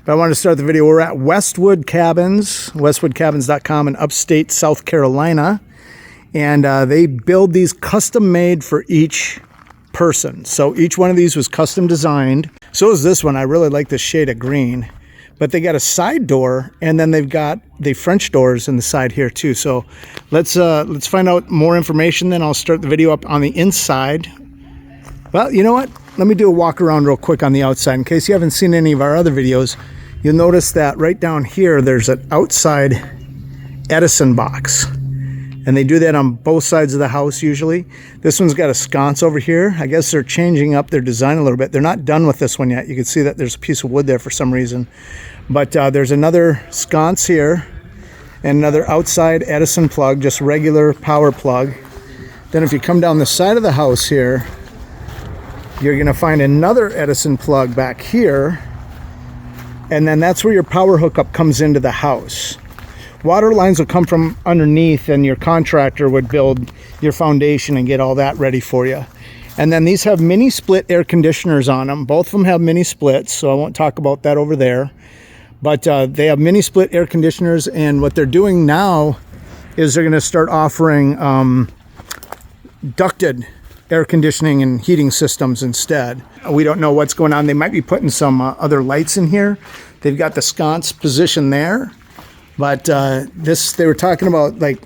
But I wanted to start the video. We're at Westwood Cabins, westwoodcabins.com in upstate South Carolina. And they build these custom made for each person. So each one of these was custom designed. So is this one. I really like this shade of green. But they got a side door, and then they've got the French doors in the side here too. So let's find out more information. Then I'll start the video up on the inside. Well, you know what? Let me do a walk around real quick on the outside. In case you haven't seen any of our other videos, you'll notice that right down here, there's an outside Edison box. And they do that on both sides of the house usually. This one's got a sconce over here. I guess they're changing up their design a little bit. They're not done with this one yet. You can see that there's a piece of wood there for some reason. But there's another sconce here and another outside Edison plug, just regular power plug. Then if you come down the side of the house here, you're gonna find another Edison plug back here. And then that's where your power hookup comes into the house. Water lines will come from underneath, and your contractor would build your foundation and get all that ready for you. And then these have mini split air conditioners on them. Both of them have mini splits, so I won't talk about that over there. But they have mini split air conditioners, and what they're doing now is they're going to start offering ducted air conditioning and heating systems instead. We don't know what's going on. They might be putting some other lights in here. They've got the sconce position there. But they were talking about like,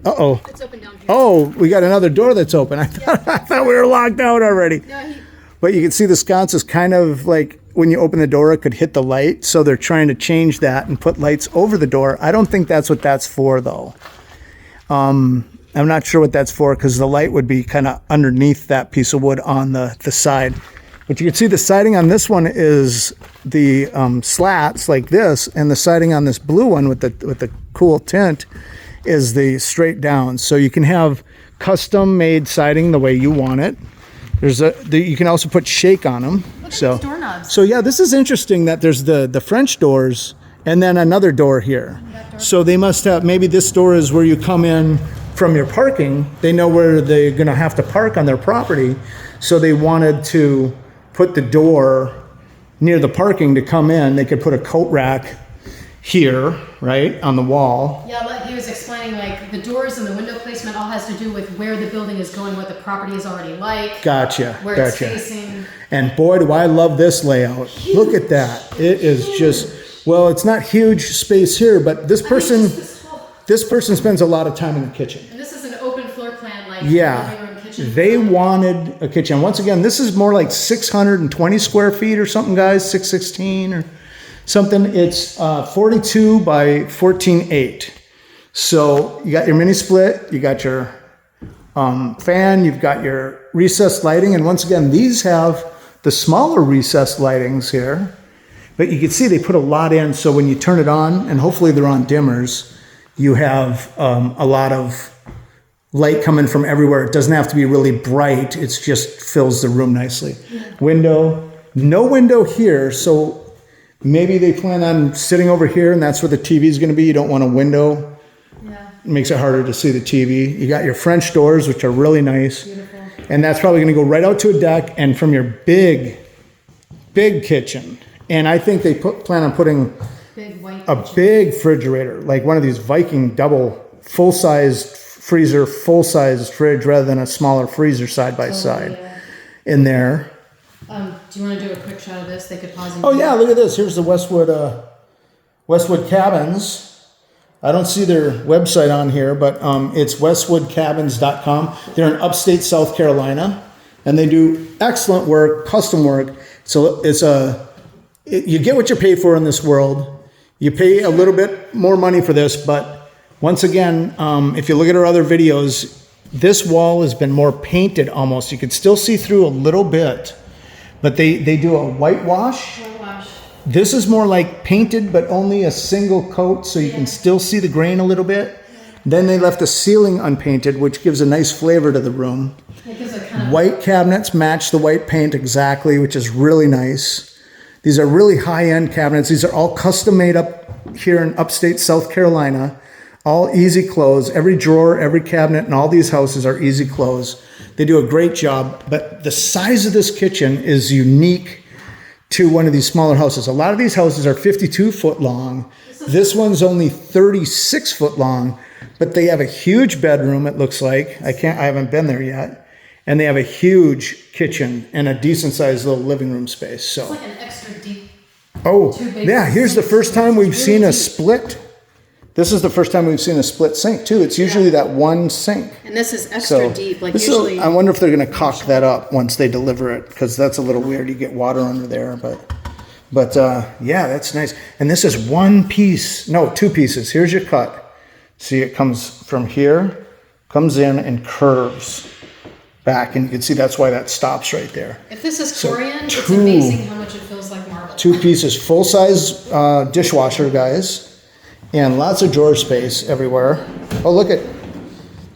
uh-oh. It's open down here. Oh, we got another door that's open. I thought we were locked out already. No, but you can see the sconce is kind of like when you open the door, it could hit the light. So they're trying to change that and put lights over the door. I don't think that's what that's for, though. I'm not sure what that's for because the light would be kind of underneath that piece of wood on the side. But you can see the siding on this one is the slats like this, and the siding on this blue one with the cool tint is the straight down. So you can have custom made siding the way you want it. You can also put shake on them. Look at these doorknobs. So yeah, this is interesting that there's the French doors and then another door here. So they must have, maybe this door is where you come in from your parking. They know where they're gonna have to park on their property. So they wanted to put the door near the parking to come in. They could put a coat rack here, right, on the wall. Yeah, like he was explaining, like the doors and the window placement all has to do with where the building is going, what the property is already like. Gotcha. Where it's facing. And boy, do I love this layout. Huge. Look at that. It is just, well, it's not huge space here, but this person spends a lot of time in the kitchen. And this is an open floor plan, like yeah. They wanted a kitchen. Once again, this is more like 620 square feet or something, guys, 616 or something. It's 42 by 14.8. So you got your mini split, you got your fan, you've got your recessed lighting. And once again, these have the smaller recessed lightings here. But you can see they put a lot in. So when you turn it on, and hopefully they're on dimmers, you have a lot of light coming from everywhere. It doesn't have to be really bright. It just fills the room nicely. Yeah. Window, no window here. So maybe they plan on sitting over here and that's where the TV is going to be. You don't want a window. Yeah. It makes it harder to see the TV. You got your French doors, which are really nice. Beautiful. And that's probably going to go right out to a deck and from your big kitchen. And I think they plan on putting big refrigerator, like one of these Viking double full-sized freezer, full-sized fridge rather than a smaller freezer side by side in there. Do you want to do a quick shot of this? They could pause. Oh yeah, look at this. Here's the Westwood Cabins. I don't see their website on here, but it's westwoodcabins.com. They're in upstate South Carolina, and they do excellent work, custom work. So you get what you pay for in this world. You pay a little bit more money for this, but once again, if you look at our other videos, this wall has been more painted almost. You can still see through a little bit, but they do a whitewash. This is more like painted, but only a single coat, so you can still see the grain a little bit. Then they left the ceiling unpainted, which gives a nice flavor to the room. White cabinets match the white paint exactly, which is really nice. These are really high-end cabinets. These are all custom made up here in upstate South Carolina. All easy close. Every drawer, every cabinet in all these houses are easy close. They do a great job, but the size of this kitchen is unique to one of these smaller houses. A lot of these houses are 52 foot long. This one's only 36 foot long, but they have a huge bedroom, it looks like. I haven't been there yet. And they have a huge kitchen and a decent sized little living room space. So it's like an extra deep. Oh, yeah, here's the first time we've seen a split. This is the first time we've seen a split sink too. It's usually that one sink. And this is extra deep, like usually. I wonder if they're going to caulk that up once they deliver it, because that's a little weird. You get water under there, but yeah, that's nice. And this is one piece, no, two pieces. Here's your cut. See, it comes from here, comes in and curves back, and you can see that's why that stops right there. If this is Korean, it's amazing how much it feels like marble. Two pieces, full size dishwasher, guys. And lots of drawer space everywhere. Oh, look at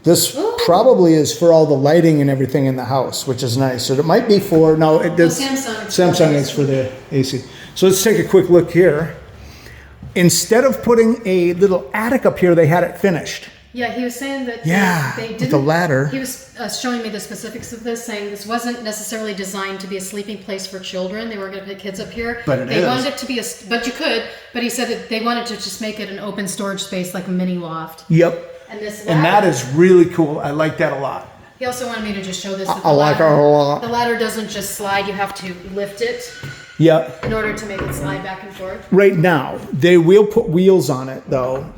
this. Probably is for all the lighting and everything in the house, which is nice. So it might be for, no, it does. Samsung is for the AC. So let's take a quick look here. Instead of putting a little attic up here, they had it finished. Yeah, he was saying that they didn't. With the ladder. He was showing me the specifics of this, saying this wasn't necessarily designed to be a sleeping place for children. They weren't going to put kids up here. But they wanted it to be but you could. But he said that they wanted to just make it an open storage space, like a mini loft. Yep. And that is really cool. I like that a lot. He also wanted me to just show this. I like it a lot. The ladder doesn't just slide; you have to lift it. Yep. In order to make it slide back and forth. Right now, they will put wheels on it, though.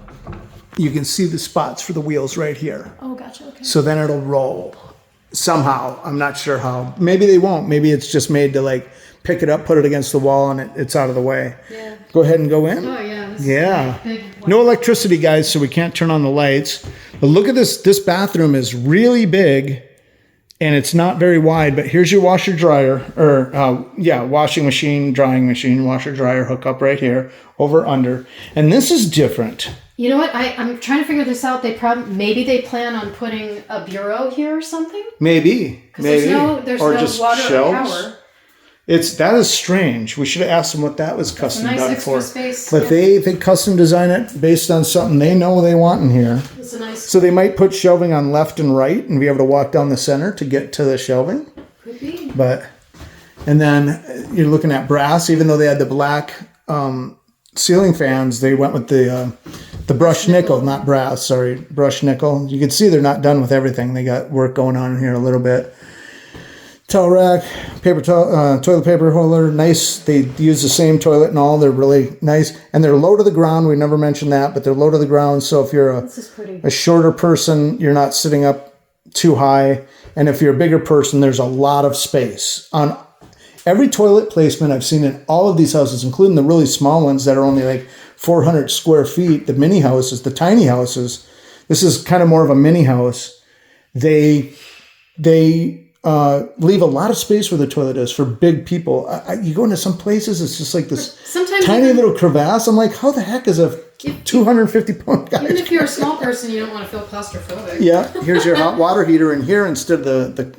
You can see the spots for the wheels right here. Oh, gotcha. Okay. So then it'll roll somehow. I'm not sure how. Maybe they won't. Maybe it's just made to like pick it up, put it against the wall, and it's out of the way. Yeah. Go ahead and go in. Oh yeah. Yeah. Big no electricity, guys, so we can't turn on the lights. But look at this. This bathroom is really big, and it's not very wide. But here's your washer dryer, or washing machine, drying machine, washer dryer hookup right here, over under. And this is different. You know what? I'm trying to figure this out. Maybe they plan on putting a bureau here or something. Maybe. There's no just water shelves. or power. That is strange. We should have asked them what that was custom done for. Space. But they custom design it based on something they know they want in here. It's a nice. So they might put shelving on left and right and be able to walk down the center to get to the shelving. Could be. And then you're looking at brass. Even though they had the black ceiling fans, they went with the brushed nickel, not brass. Sorry, brushed nickel. You can see they're not done with everything. They got work going on in here a little bit. Towel rack, toilet paper holder, nice. They use the same toilet and all. They're really nice. And they're low to the ground. We never mentioned that, but they're low to the ground. So if you're a shorter person, you're not sitting up too high. And if you're a bigger person, there's a lot of space. On every toilet placement I've seen in all of these houses, including the really small ones that are only like 400 square feet, the mini houses, the tiny houses, this is kind of more of a mini house. They leave a lot of space where the toilet is for big people. You go into some places, it's just like this tiny little crevasse. I'm like, how the heck is a 250-pound guy? Even if you're a small person, you don't want to feel claustrophobic. Yeah, here's your hot water heater in here instead of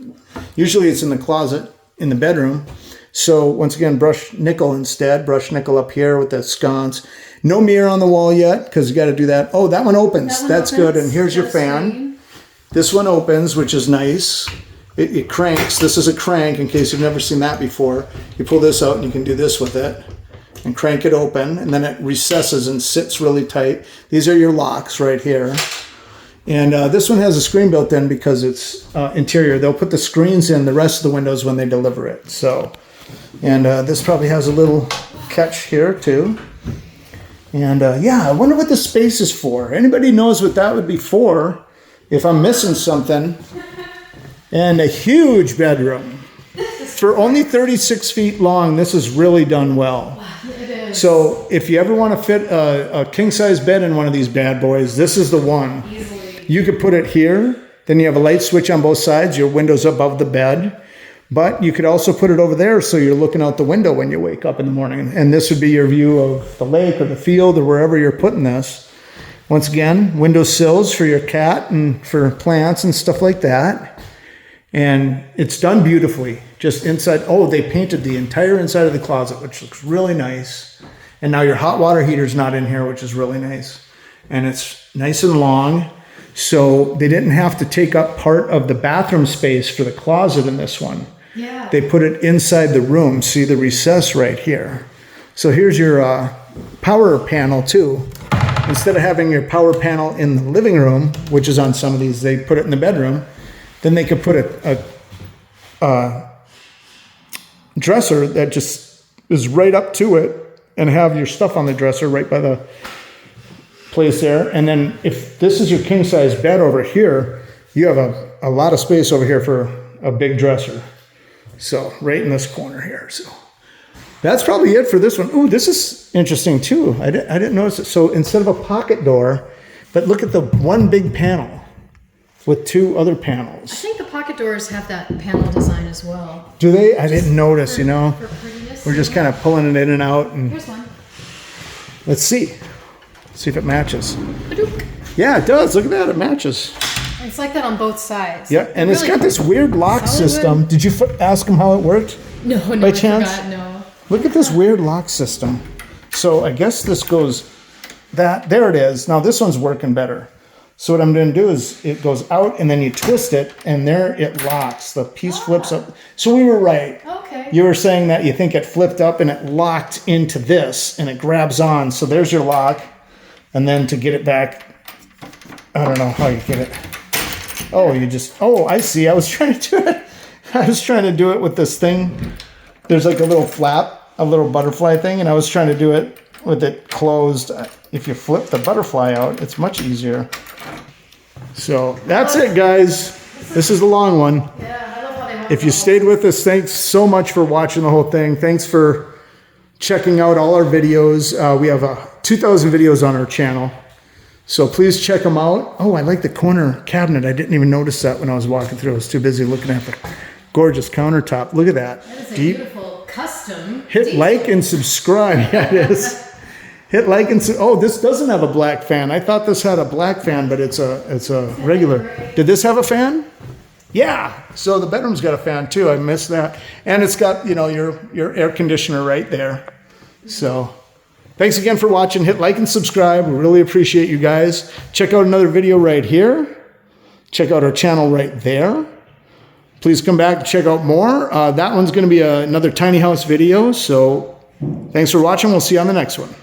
usually it's in the closet in the bedroom. So once again, brushed nickel instead. Brushed nickel up here with the sconce. No mirror on the wall yet because you got to do that. Oh, that one opens. That's good. And here's your fan. This one opens, which is nice. It cranks. This is a crank in case you've never seen that before. You pull this out and you can do this with it and crank it open, and then it recesses and sits really tight. These are your locks right here. And this one has a screen built in because it's interior. They'll put the screens in the rest of the windows when they deliver it. So, and this probably has a little catch here too. And I wonder what the space is for. Anybody knows what that would be for? If I'm missing something. And a huge bedroom. For only 36 feet long, this is really done well. It is. So if you ever want to fit a king-size bed in one of these bad boys, this is the one. Easily. You could put it here. Then you have a light switch on both sides. Your window's above the bed. But you could also put it over there so you're looking out the window when you wake up in the morning. And this would be your view of the lake or the field or wherever you're putting this. Once again, window sills for your cat and for plants and stuff like that. And it's done beautifully. Just inside. Oh, they painted the entire inside of the closet, which looks really nice. And now your hot water heater's not in here, which is really nice. And it's nice and long. So they didn't have to take up part of the bathroom space for the closet in this one. Yeah. They put it inside the room. See the recess right here. So here's your power panel too. Instead of having your power panel in the living room, which is on some of these, they put it in the bedroom. Then they could put a dresser that just is right up to it and have your stuff on the dresser right by the place there. And then if this is your king size bed over here, you have a lot of space over here for a big dresser. So right in this corner here. So that's probably it for this one. Ooh, this is interesting too. I didn't notice it. So instead of a pocket door, but look at the one big panel with two other panels. I think the pocket doors have that panel design as well. Do they? I didn't notice, you know. For prettiness. We're just kind of pulling it in and out. And Here's one. let's see. See if it matches. Badook. Yeah, it does. Look at that. It matches. It's like that on both sides. Yeah, and it's got this weird lock solid system. wood. Did you ask him how it worked? No, By I chance? forgot, no. Look at this weird lock system. So I guess this goes there it is. Now this one's working better. So what I'm going to do is it goes out and then you twist it and there it locks. The piece flips up. So we were right. Okay. You were saying that you think it flipped up and it locked into this and it grabs on. So there's your lock. And then to get it back, I don't know how you get it. Oh, I see. I was trying to do it. I was trying to do it with this thing. There's like a little flap, a little butterfly thing, and I was trying to do it with it closed. If you flip the butterfly out, it's much easier. So that's it, guys. This is a long one. Yeah, I love how they want If you stayed with us, thanks so much for watching the whole thing. Thanks for checking out all our videos. We have 2,000 videos on our channel. So please check them out. Oh, I like the corner cabinet. I didn't even notice that when I was walking through. I was too busy looking at the gorgeous countertop. Look at that. That is a Deep. beautiful custom. Hit detail. like and subscribe. Yeah, it is. Hit like and oh, this doesn't have a black fan. I thought this had a black fan, but it's a regular. Did this have a fan? Yeah. So the bedroom's got a fan too. I missed that. And it's got, you know, your air conditioner right there. So thanks again for watching. Hit like and subscribe. We really appreciate you guys. Check out another video right here. Check out our channel right there. Please come back and check out more. That one's going to be another tiny house video. So thanks for watching. We'll see you on the next one.